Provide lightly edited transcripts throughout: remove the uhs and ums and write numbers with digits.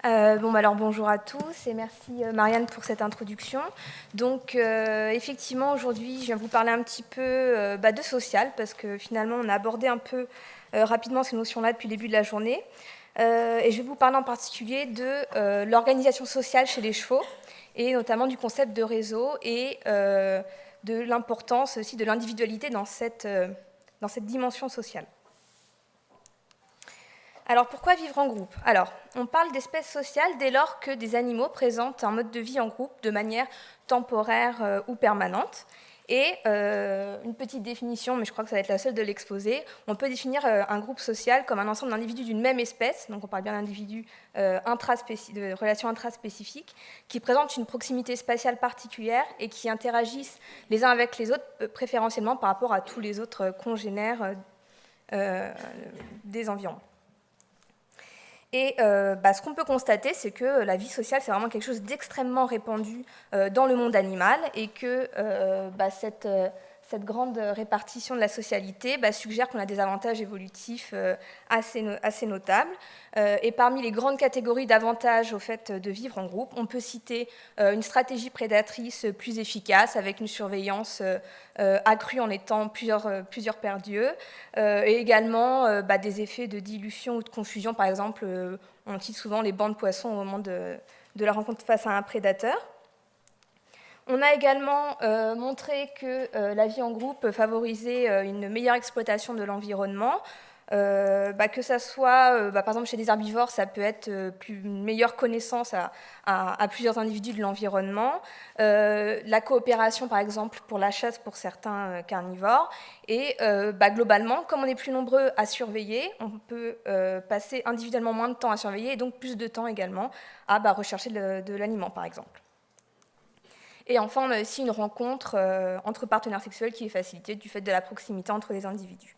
Alors bonjour à tous et merci Marianne pour cette introduction. Donc effectivement aujourd'hui je viens vous parler un petit peu de social parce que finalement on a abordé un peu rapidement ces notions-là depuis le début de la journée. Et je vais vous parler en particulier de l'organisation sociale chez les chevaux et notamment du concept de réseau et de l'importance aussi de l'individualité dans cette dimension sociale. Alors, pourquoi vivre en groupe? Alors, on parle d'espèces sociales dès lors que des animaux présentent un mode de vie en groupe de manière temporaire ou permanente. Et une petite définition, mais je crois que ça va être la seule de l'exposer, on peut définir un groupe social comme un ensemble d'individus d'une même espèce, donc on parle bien d'individus de relations intraspécifiques, qui présentent une proximité spatiale particulière et qui interagissent les uns avec les autres, préférentiellement par rapport à tous les autres congénères des environs. Et ce qu'on peut constater, c'est que la vie sociale, c'est vraiment quelque chose d'extrêmement répandu dans le monde animal et que cette grande répartition de la socialité suggère qu'on a des avantages évolutifs assez notables. Et parmi les grandes catégories d'avantages au fait de vivre en groupe, on peut citer une stratégie prédatrice plus efficace avec une surveillance accrue en étant plusieurs paires d'yeux, et également des effets de dilution ou de confusion. Par exemple, on cite souvent les bancs de poissons au moment de la rencontre face à un prédateur. On a également montré que la vie en groupe favorisait une meilleure exploitation de l'environnement, que ça soit, par exemple, chez des herbivores, ça peut être une meilleure connaissance à plusieurs individus de l'environnement, la coopération, par exemple, pour la chasse pour certains carnivores, et globalement, comme on est plus nombreux à surveiller, on peut passer individuellement moins de temps à surveiller, et donc plus de temps également à rechercher de l'aliment, par exemple. Et enfin, on a aussi une rencontre entre partenaires sexuels qui est facilitée du fait de la proximité entre les individus.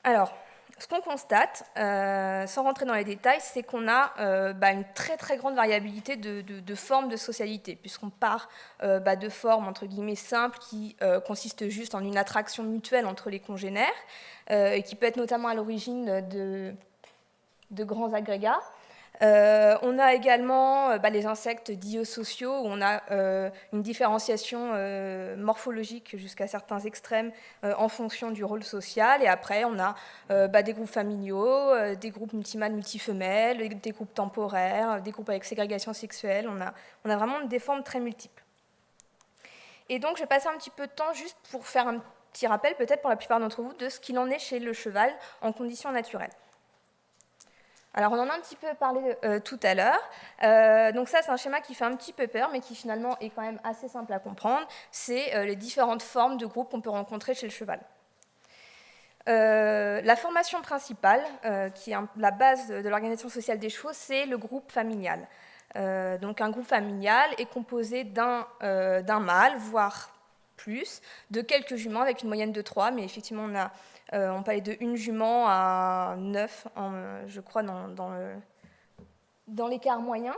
Alors, ce qu'on constate, sans rentrer dans les détails, c'est qu'on a une très très grande variabilité de formes de socialité, puisqu'on part de formes entre guillemets simples qui consistent juste en une attraction mutuelle entre les congénères, et qui peut être notamment à l'origine de grands agrégats. On a également les insectes dits sociaux, où on a une différenciation morphologique jusqu'à certains extrêmes en fonction du rôle social. Et après, on a des groupes familiaux, des groupes multimâles, multifemelles, des groupes temporaires, des groupes avec ségrégation sexuelle. On a vraiment des formes très multiples. Et donc, je vais passer un petit peu de temps juste pour faire un petit rappel, peut-être pour la plupart d'entre vous, de ce qu'il en est chez le cheval en conditions naturelles. Alors, on en a un petit peu parlé tout à l'heure. Donc ça, c'est un schéma qui fait un petit peu peur, mais qui finalement est quand même assez simple à comprendre. C'est les différentes formes de groupes qu'on peut rencontrer chez le cheval. La formation principale, qui est la base de l'organisation sociale des chevaux, c'est le groupe familial. Donc un groupe familial est composé d'un mâle, voire plus, de quelques juments avec une moyenne de 3, mais effectivement on parlait de une jument à 9, je crois, dans l'écart moyen,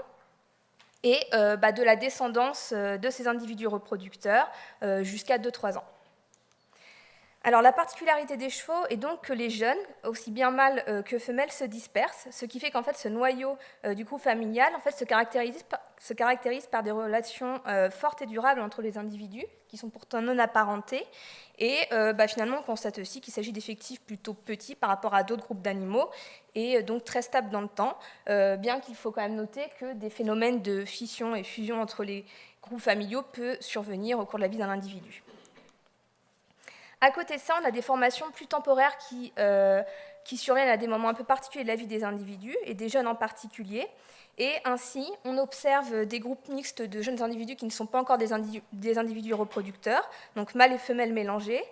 et de la descendance de ces individus reproducteurs jusqu'à 2-3 ans. Alors la particularité des chevaux est donc que les jeunes, aussi bien mâles que femelles, se dispersent, ce qui fait qu'en fait ce noyau du groupe familial en fait, se caractérise par des relations fortes et durables entre les individus, qui sont pourtant non apparentés, et finalement on constate aussi qu'il s'agit d'effectifs plutôt petits par rapport à d'autres groupes d'animaux, et donc très stables dans le temps, bien qu'il faut quand même noter que des phénomènes de fission et fusion entre les groupes familiaux peuvent survenir au cours de la vie d'un individu. À côté de ça, on a des formations plus temporaires qui surviennent à des moments un peu particuliers de la vie des individus, et des jeunes en particulier. Et ainsi, on observe des groupes mixtes de jeunes individus qui ne sont pas encore des individus reproducteurs, donc mâles et femelles mélangés,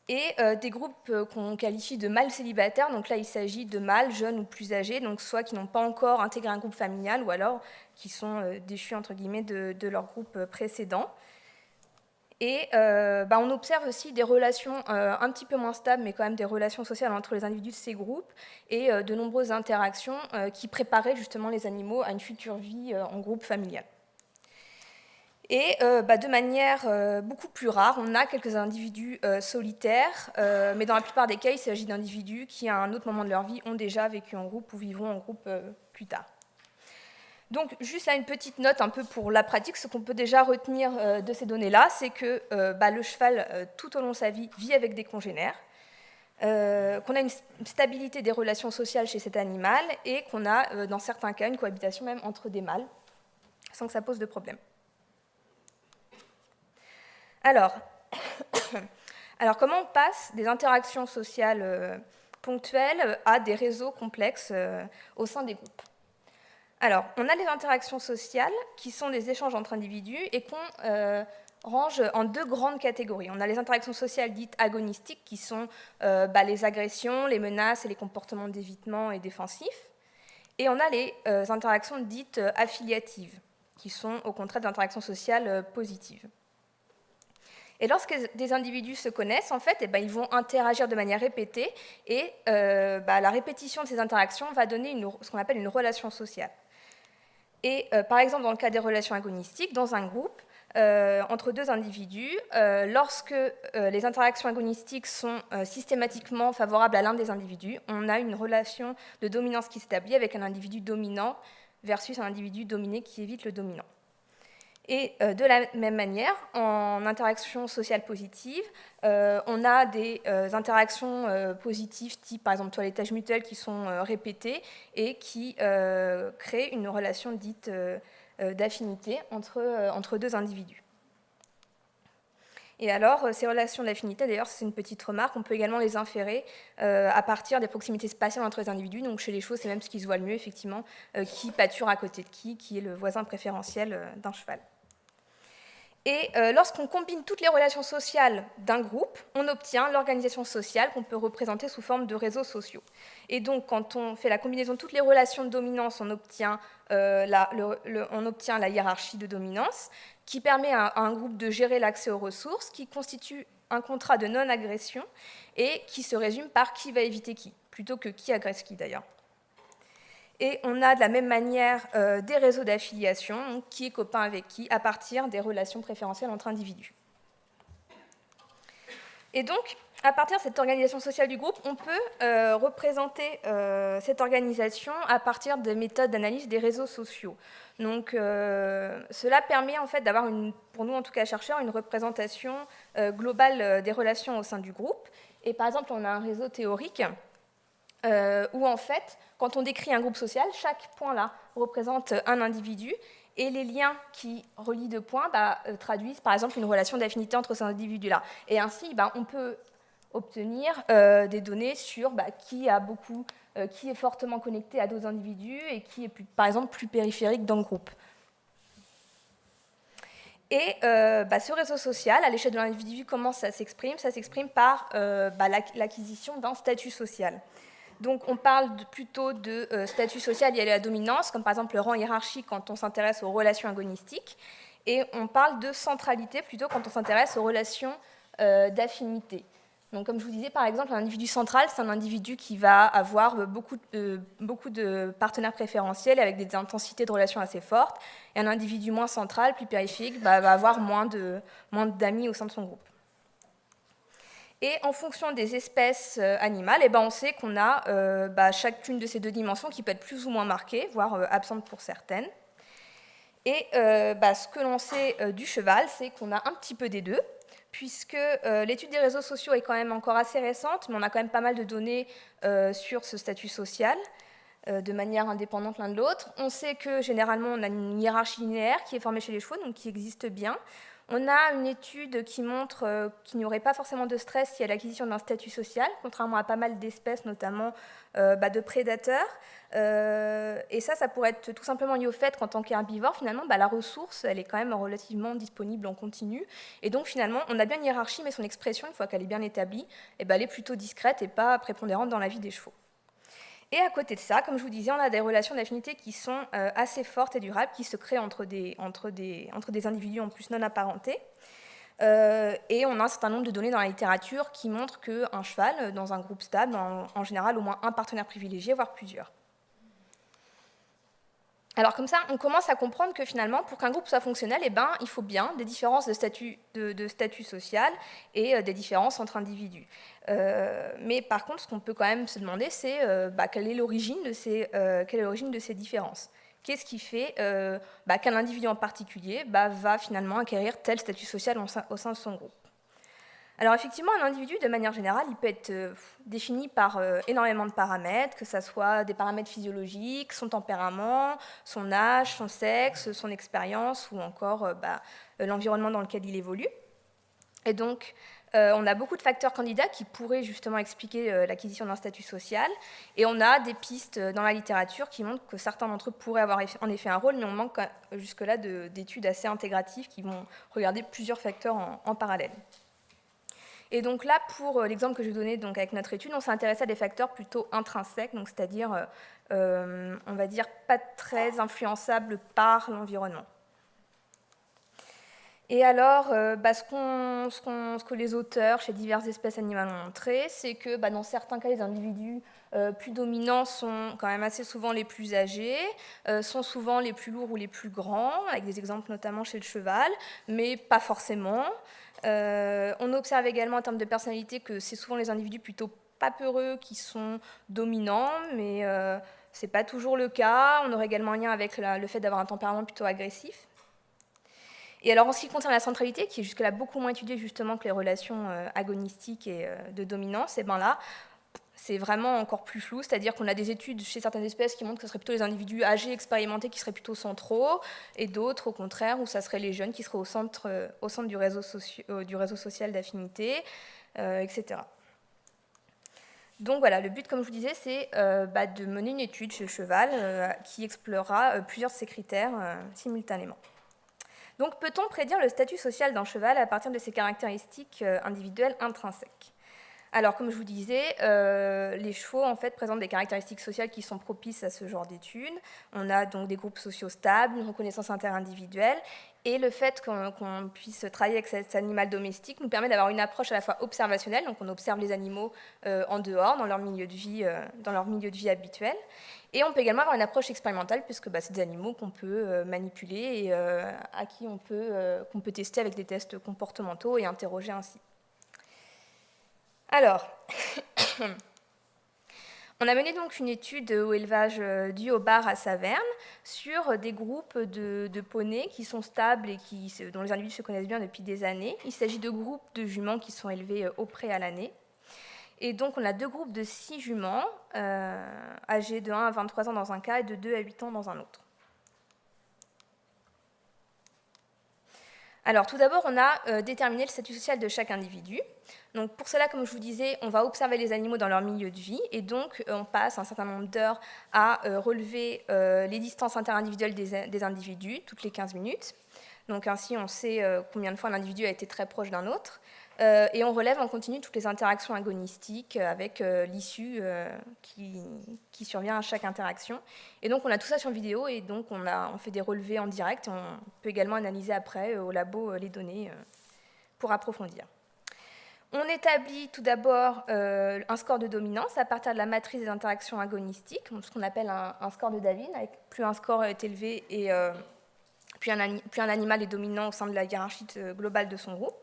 et des groupes qu'on qualifie de mâles célibataires. Donc là, il s'agit de mâles jeunes ou plus âgés, donc soit qui n'ont pas encore intégré un groupe familial, ou alors qui sont déchus entre guillemets de leur groupe précédent. Et on observe aussi des relations un petit peu moins stables, mais quand même des relations sociales entre les individus de ces groupes, et de nombreuses interactions qui préparaient justement les animaux à une future vie en groupe familial. Et de manière beaucoup plus rare, on a quelques individus solitaires, mais dans la plupart des cas, il s'agit d'individus qui, à un autre moment de leur vie, ont déjà vécu en groupe ou vivront en groupe plus tard. Donc, juste là, une petite note un peu pour la pratique. Ce qu'on peut déjà retenir de ces données-là, c'est que le cheval, tout au long de sa vie, vit avec des congénères, qu'on a une stabilité des relations sociales chez cet animal et qu'on a, dans certains cas, une cohabitation même entre des mâles, sans que ça pose de problème. Alors, comment on passe des interactions sociales ponctuelles à des réseaux complexes au sein des groupes? Alors, on a les interactions sociales, qui sont des échanges entre individus, et qu'on range en deux grandes catégories. On a les interactions sociales dites agonistiques, qui sont les agressions, les menaces et les comportements d'évitement et défensifs. Et on a les interactions dites affiliatives, qui sont au contraire des interactions sociales positives. Et lorsque des individus se connaissent, en fait, ils vont interagir de manière répétée, et la répétition de ces interactions va donner ce qu'on appelle une relation sociale. Et par exemple, dans le cas des relations agonistiques, dans un groupe, entre deux individus, lorsque les interactions agonistiques sont systématiquement favorables à l'un des individus, on a une relation de dominance qui s'établit avec un individu dominant versus un individu dominé qui évite le dominant. Et de la même manière, en interaction sociale positive, on a des interactions positives type par exemple toilettage mutuel qui sont répétées et qui créent une relation dite d'affinité entre deux individus. Et alors, ces relations d'affinité, d'ailleurs, c'est une petite remarque, on peut également les inférer à partir des proximités spatiales entre les individus. Donc chez les chevaux, c'est même ce qui se voit le mieux, effectivement, qui pâture à côté de qui est le voisin préférentiel d'un cheval. Et lorsqu'on combine toutes les relations sociales d'un groupe, on obtient l'organisation sociale qu'on peut représenter sous forme de réseaux sociaux. Et donc, quand on fait la combinaison de toutes les relations de dominance, on obtient la hiérarchie de dominance, qui permet à un groupe de gérer l'accès aux ressources, qui constitue un contrat de non-agression et qui se résume par qui va éviter qui, plutôt que qui agresse qui d'ailleurs. Et on a de la même manière des réseaux d'affiliation, qui est copain avec qui, à partir des relations préférentielles entre individus. Et donc, à partir de cette organisation sociale du groupe, on peut représenter cette organisation à partir des méthodes d'analyse des réseaux sociaux. Donc, cela permet en fait d'avoir, pour nous en tout cas chercheurs, une représentation globale des relations au sein du groupe. Et par exemple, on a un réseau théorique où en fait, quand on décrit un groupe social, chaque point là représente un individu et les liens qui relient deux points traduisent par exemple une relation d'affinité entre ces individus-là. Et ainsi, on peut obtenir des données sur qui est fortement connecté à d'autres individus et qui est par exemple plus périphérique dans le groupe. Et ce réseau social, à l'échelle de l'individu, comment ça s'exprime? Ça s'exprime par l'acquisition d'un statut social. Donc on parle plutôt de statut social lié à la dominance, comme par exemple le rang hiérarchique quand on s'intéresse aux relations agonistiques, et on parle de centralité plutôt quand on s'intéresse aux relations d'affinité. Donc comme je vous disais, par exemple, un individu central, c'est un individu qui va avoir beaucoup de partenaires préférentiels avec des intensités de relations assez fortes, et un individu moins central, plus périphérique, va avoir moins d'amis au sein de son groupe. Et en fonction des espèces animales, on sait qu'on a chacune de ces deux dimensions qui peut être plus ou moins marquée, voire absente pour certaines. Et ce que l'on sait du cheval, c'est qu'on a un petit peu des deux, puisque l'étude des réseaux sociaux est quand même encore assez récente, mais on a quand même pas mal de données sur ce statut social, de manière indépendante l'un de l'autre. On sait que généralement, on a une hiérarchie linéaire qui est formée chez les chevaux, donc qui existe bien. On a une étude qui montre qu'il n'y aurait pas forcément de stress lié à l'acquisition d'un statut social, contrairement à pas mal d'espèces, notamment de prédateurs. Et ça pourrait être tout simplement lié au fait qu'en tant qu'herbivore, finalement, la ressource, elle est quand même relativement disponible en continu. Et donc, finalement, on a bien une hiérarchie, mais son expression, une fois qu'elle est bien établie, elle est plutôt discrète et pas prépondérante dans la vie des chevaux. Et à côté de ça, comme je vous disais, on a des relations d'affinité qui sont assez fortes et durables, qui se créent entre des individus en plus non apparentés. Et on a un certain nombre de données dans la littérature qui montrent qu'un cheval, dans un groupe stable, en général au moins un partenaire privilégié, voire plusieurs. Alors comme ça, on commence à comprendre que finalement, pour qu'un groupe soit fonctionnel, il faut bien des différences de statut social et des différences entre individus. Mais par contre, ce qu'on peut quand même se demander, c'est quelle est l'origine de ces différences. Qu'est-ce qui fait qu'un individu en particulier va finalement acquérir tel statut social au sein de son groupe? Alors effectivement, un individu, de manière générale, il peut être défini par énormément de paramètres, que ce soit des paramètres physiologiques, son tempérament, son âge, son sexe, son expérience ou encore l'environnement dans lequel il évolue. Et donc, on a beaucoup de facteurs candidats qui pourraient justement expliquer l'acquisition d'un statut social. Et on a des pistes dans la littérature qui montrent que certains d'entre eux pourraient avoir en effet un rôle, mais on manque jusque-là d'études assez intégratives qui vont regarder plusieurs facteurs en parallèle. Et donc là, pour l'exemple que je vais donner donc avec notre étude, on s'est intéressé à des facteurs plutôt intrinsèques, donc c'est-à-dire, on va dire, pas très influençables par l'environnement. Et alors, ce que les auteurs chez diverses espèces animales ont montré, c'est que dans certains cas, les individus plus dominants sont quand même assez souvent les plus âgés, sont souvent les plus lourds ou les plus grands, avec des exemples notamment chez le cheval, mais pas forcément. On observe également en termes de personnalité que c'est souvent les individus plutôt pas peureux qui sont dominants, mais ce n'est pas toujours le cas. On aurait également un lien avec le fait d'avoir un tempérament plutôt agressif. Et alors en ce qui concerne la centralité, qui est jusque-là beaucoup moins étudiée justement que les relations agonistiques et de dominance, et là, c'est vraiment encore plus flou, c'est-à-dire qu'on a des études chez certaines espèces qui montrent que ce serait plutôt les individus âgés, expérimentés, qui seraient plutôt centraux, et d'autres, au contraire, où ça serait les jeunes qui seraient au centre du réseau social d'affinité, etc. Donc voilà, le but, comme je vous disais, c'est de mener une étude chez le cheval qui explorera plusieurs de ces critères simultanément. Donc peut-on prédire le statut social d'un cheval à partir de ses caractéristiques individuelles intrinsèques ? Alors, comme je vous disais, les chevaux en fait, présentent des caractéristiques sociales qui sont propices à ce genre d'études. On a donc des groupes sociaux stables, une reconnaissance interindividuelle, et le fait qu'on puisse travailler avec cet animal domestique nous permet d'avoir une approche à la fois observationnelle, donc on observe les animaux en dehors, dans leur milieu de vie habituel, et on peut également avoir une approche expérimentale, puisque c'est des animaux qu'on peut manipuler et à qui qu'on peut tester avec des tests comportementaux et interroger ainsi. Alors, on a mené donc une étude au élevage du Haut-Bar à Saverne sur des groupes de poneys qui sont stables et dont les individus se connaissent bien depuis des années. Il s'agit de groupes de juments qui sont élevés au pré à l'année. Et donc, on a deux groupes de 6 juments, âgés de 1 à 23 ans dans un cas et de 2 à 8 ans dans un autre. Alors, tout d'abord, on a déterminé le statut social de chaque individu. Donc, pour cela, comme je vous disais, on va observer les animaux dans leur milieu de vie, et donc on passe un certain nombre d'heures à relever les distances interindividuelles des individus, toutes les 15 minutes. Donc, ainsi, on sait combien de fois un individu a été très proche d'un autre. Et on relève en continu toutes les interactions agonistiques avec l'issue qui survient à chaque interaction. Et donc on a tout ça sur vidéo et donc on fait des relevés en direct et on peut également analyser après au labo les données pour approfondir. On établit tout d'abord un score de dominance à partir de la matrice des interactions agonistiques, ce qu'on appelle un score de Davin. Plus un score est élevé et plus un animal est dominant au sein de la hiérarchie globale de son groupe.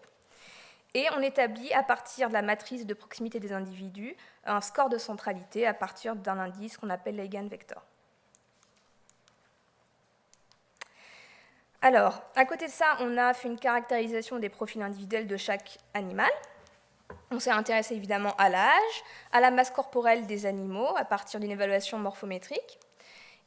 Et on établit à partir de la matrice de proximité des individus un score de centralité à partir d'un indice qu'on appelle l'eigenvector. Alors, à côté de ça, on a fait une caractérisation des profils individuels de chaque animal. On s'est intéressé évidemment à l'âge, à la masse corporelle des animaux à partir d'une évaluation morphométrique.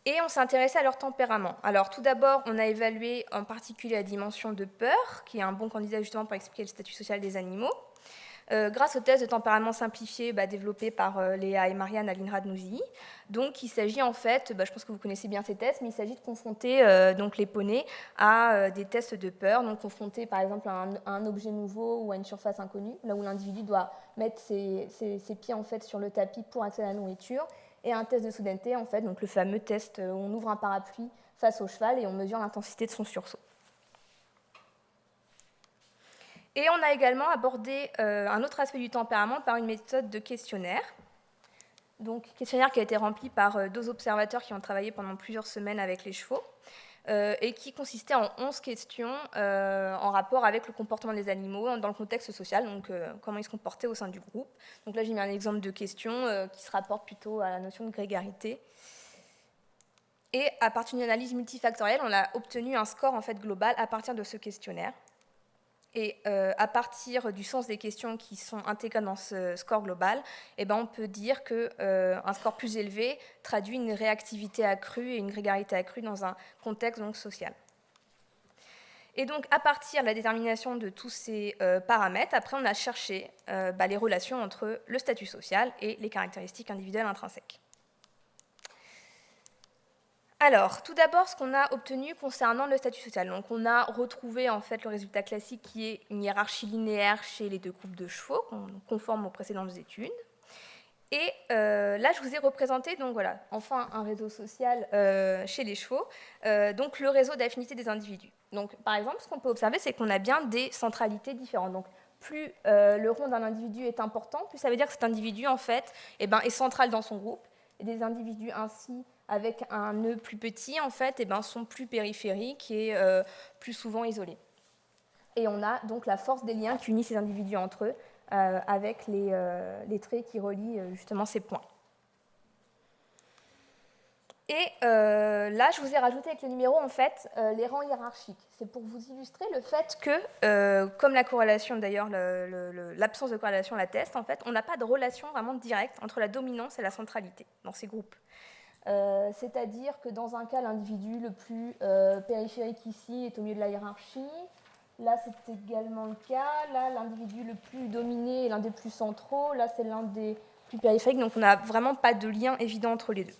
Et on s'est intéressé à leur tempérament. Alors tout d'abord, on a évalué en particulier la dimension de peur, qui est un bon candidat justement pour expliquer le statut social des animaux, grâce au test de tempérament simplifié développé par Léa et Marianne à l'INRA de Nousy. Donc il s'agit en fait, je pense que vous connaissez bien ces tests, mais il s'agit de confronter donc les poneys à des tests de peur, donc confronter par exemple à un objet nouveau ou à une surface inconnue, là où l'individu doit mettre ses pieds en fait sur le tapis pour accéder à la nourriture, et un test de soudaineté, en fait, donc le fameux test où on ouvre un parapluie face au cheval et on mesure l'intensité de son sursaut. Et on a également abordé un autre aspect du tempérament par une méthode de questionnaire. Donc, questionnaire qui a été rempli par 2 observateurs qui ont travaillé pendant plusieurs semaines avec les chevaux, et qui consistait en 11 questions en rapport avec le comportement des animaux dans le contexte social, donc comment ils se comportaient au sein du groupe. Donc là, j'ai mis un exemple de questions qui se rapporte plutôt à la notion de grégarité. Et à partir d'une analyse multifactorielle, on a obtenu un score en fait, global à partir de ce questionnaire. Et à partir du sens des questions qui sont intégrées dans ce score global, eh ben, on peut dire qu'un score plus élevé traduit une réactivité accrue et une grégarité accrue dans un contexte donc, social. Et donc, à partir de la détermination de tous ces paramètres, après, on a cherché les relations entre le statut social et les caractéristiques individuelles intrinsèques. Alors, tout d'abord, ce qu'on a obtenu concernant le statut social. Donc, on a retrouvé en fait le résultat classique qui est une hiérarchie linéaire chez les 2 groupes de chevaux, conforme aux précédentes études. Et là, je vous ai représenté, donc voilà, enfin un réseau social chez les chevaux, donc le réseau d'affinité des individus. Donc, par exemple, ce qu'on peut observer, c'est qu'on a bien des centralités différentes. Donc, plus le rond d'un individu est important, plus ça veut dire que cet individu, en fait, est central dans son groupe. Et des individus ainsi avec un nœud plus petit, en fait, sont plus périphériques et plus souvent isolés. Et on a donc la force des liens qui unit ces individus entre eux avec les traits qui relient justement ces points. Et là, je vous ai rajouté avec le numéro, en fait, les rangs hiérarchiques. C'est pour vous illustrer le fait que, comme la corrélation, d'ailleurs, l'absence de corrélation l'atteste, en fait, on n'a pas de relation vraiment directe entre la dominance et la centralité dans ces groupes. C'est-à-dire que dans un cas, l'individu le plus périphérique ici est au milieu de la hiérarchie. Là, c'est également le cas. Là, l'individu le plus dominé est l'un des plus centraux. Là, c'est l'un des plus périphériques. Donc, on n'a vraiment pas de lien évident entre les deux.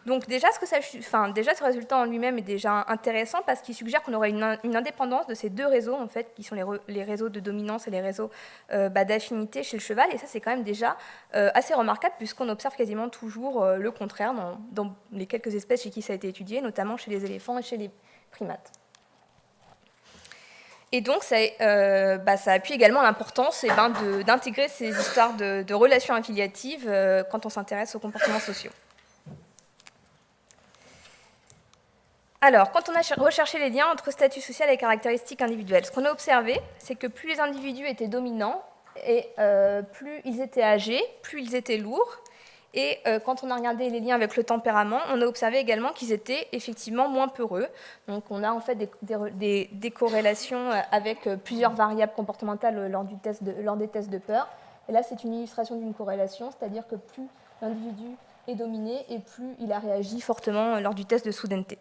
Donc déjà, ce résultat en lui-même est déjà intéressant parce qu'il suggère qu'on aurait une indépendance de ces 2 réseaux, en fait, qui sont les réseaux de dominance et les réseaux d'affinité chez le cheval. Et ça, c'est quand même déjà assez remarquable puisqu'on observe quasiment toujours le contraire dans les quelques espèces chez qui ça a été étudié, notamment chez les éléphants et chez les primates. Et donc, ça appuie également l'importance d'intégrer ces histoires de relations affiliatives quand on s'intéresse aux comportements sociaux. Alors, quand on a recherché les liens entre statut social et caractéristiques individuelles, ce qu'on a observé, c'est que plus les individus étaient dominants, et plus ils étaient âgés, plus ils étaient lourds, et quand on a regardé les liens avec le tempérament, on a observé également qu'ils étaient effectivement moins peureux. Donc on a en fait des corrélations avec plusieurs variables comportementales lors des tests de peur. Et là, c'est une illustration d'une corrélation, c'est-à-dire que plus l'individu est dominé et plus il a réagi fortement lors du test de soudaineté.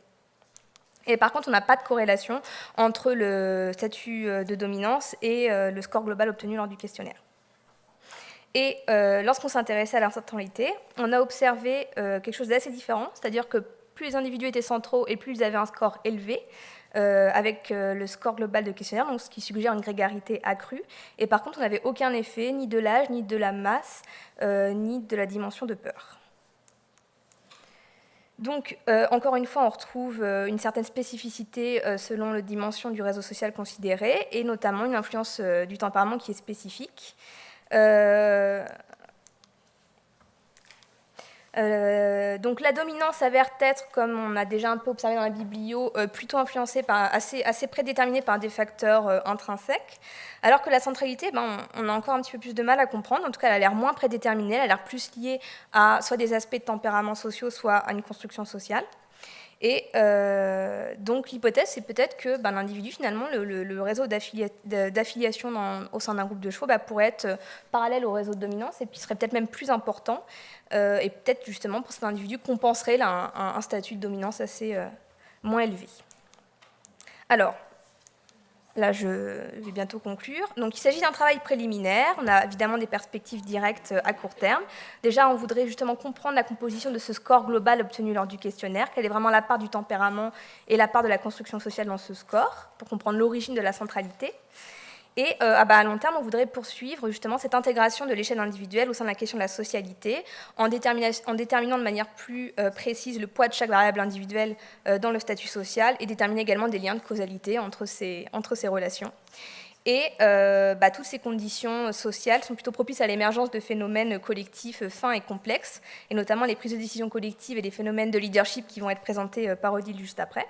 Et par contre, on n'a pas de corrélation entre le statut de dominance et le score global obtenu lors du questionnaire. Et lorsqu'on s'intéressait à l'incentralité, on a observé quelque chose d'assez différent, c'est-à-dire que plus les individus étaient centraux et plus ils avaient un score élevé, avec le score global de questionnaire, donc ce qui suggère une grégarité accrue. Et par contre, on n'avait aucun effet, ni de l'âge, ni de la masse, ni de la dimension de peur. Donc, encore une fois, on retrouve une certaine spécificité selon la dimension du réseau social considéré, et notamment une influence du tempérament qui est spécifique. Donc la dominance s'avère être, comme on a déjà un peu observé dans la biblio, plutôt influencée assez prédéterminée par des facteurs intrinsèques, alors que la centralité, on a encore un petit peu plus de mal à comprendre. En tout cas, elle a l'air moins prédéterminée, elle a l'air plus liée à soit des aspects de tempérament sociaux, soit à une construction sociale. Et donc l'hypothèse, c'est peut-être que l'individu, finalement, le réseau d'affiliation au sein d'un groupe de chevaux pourrait être parallèle au réseau de dominance et puis serait peut-être même plus important, et peut-être justement pour cet individu compenserait un statut de dominance assez moins élevé. Alors, là, je vais bientôt conclure. Donc, il s'agit d'un travail préliminaire. On a évidemment des perspectives directes à court terme. Déjà, on voudrait justement comprendre la composition de ce score global obtenu lors du questionnaire, quelle est vraiment la part du tempérament et la part de la construction sociale dans ce score, pour comprendre l'origine de la centralité. Et à long terme, on voudrait poursuivre justement cette intégration de l'échelle individuelle au sein de la question de la socialité, en déterminant de manière plus précise le poids de chaque variable individuelle dans le statut social, et déterminer également des liens de causalité entre ces relations. Et toutes ces conditions sociales sont plutôt propices à l'émergence de phénomènes collectifs fins et complexes, et notamment les prises de décision collectives et les phénomènes de leadership qui vont être présentés par Odile juste après.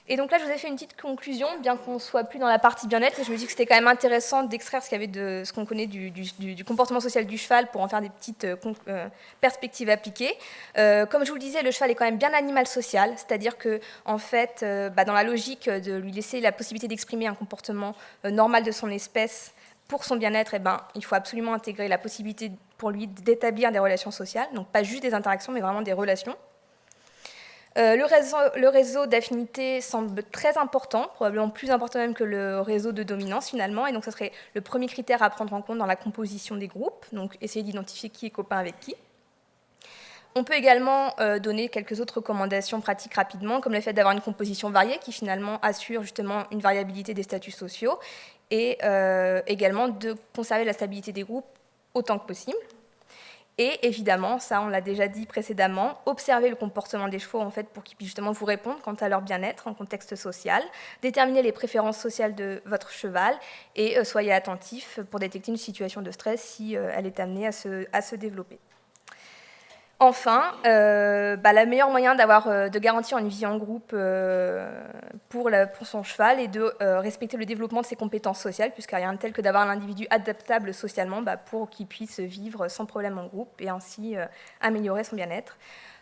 Et donc là, je vous ai fait une petite conclusion, bien qu'on ne soit plus dans la partie bien-être, et je me dis que c'était quand même intéressant d'extraire ce qu'il y avait de ce qu'on connaît du comportement social du cheval pour en faire des petites perspectives appliquées. Comme je vous le disais, le cheval est quand même bien animal social, c'est-à-dire que, en fait, dans la logique de lui laisser la possibilité d'exprimer un comportement normal de son espèce pour son bien-être, il faut absolument intégrer la possibilité pour lui d'établir des relations sociales, donc pas juste des interactions, mais vraiment des relations. Le réseau d'affinité semble très important, probablement plus important même que le réseau de dominance finalement, et donc ça serait le premier critère à prendre en compte dans la composition des groupes, donc essayer d'identifier qui est copain avec qui. On peut également donner quelques autres recommandations pratiques rapidement, comme le fait d'avoir une composition variée qui finalement assure justement une variabilité des statuts sociaux, et également de conserver la stabilité des groupes autant que possible. Et évidemment, ça on l'a déjà dit précédemment, observer le comportement des chevaux en fait, pour qu'ils puissent justement vous répondre quant à leur bien-être en contexte social, déterminer les préférences sociales de votre cheval et soyez attentif pour détecter une situation de stress si elle est amenée à se développer. Enfin, le meilleur moyen de garantir une vie en groupe pour son cheval est de respecter le développement de ses compétences sociales, puisqu'il n'y a rien de tel que d'avoir un individu adaptable socialement pour qu'il puisse vivre sans problème en groupe et ainsi améliorer son bien-être.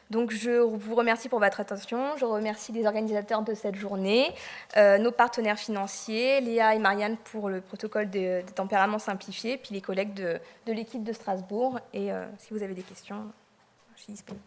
Donc je vous remercie pour votre attention, je remercie les organisateurs de cette journée, nos partenaires financiers, Léa et Marianne pour le protocole des tempéraments simplifiés, puis les collègues de l'équipe de Strasbourg. Et si vous avez des questions, je suis disponible.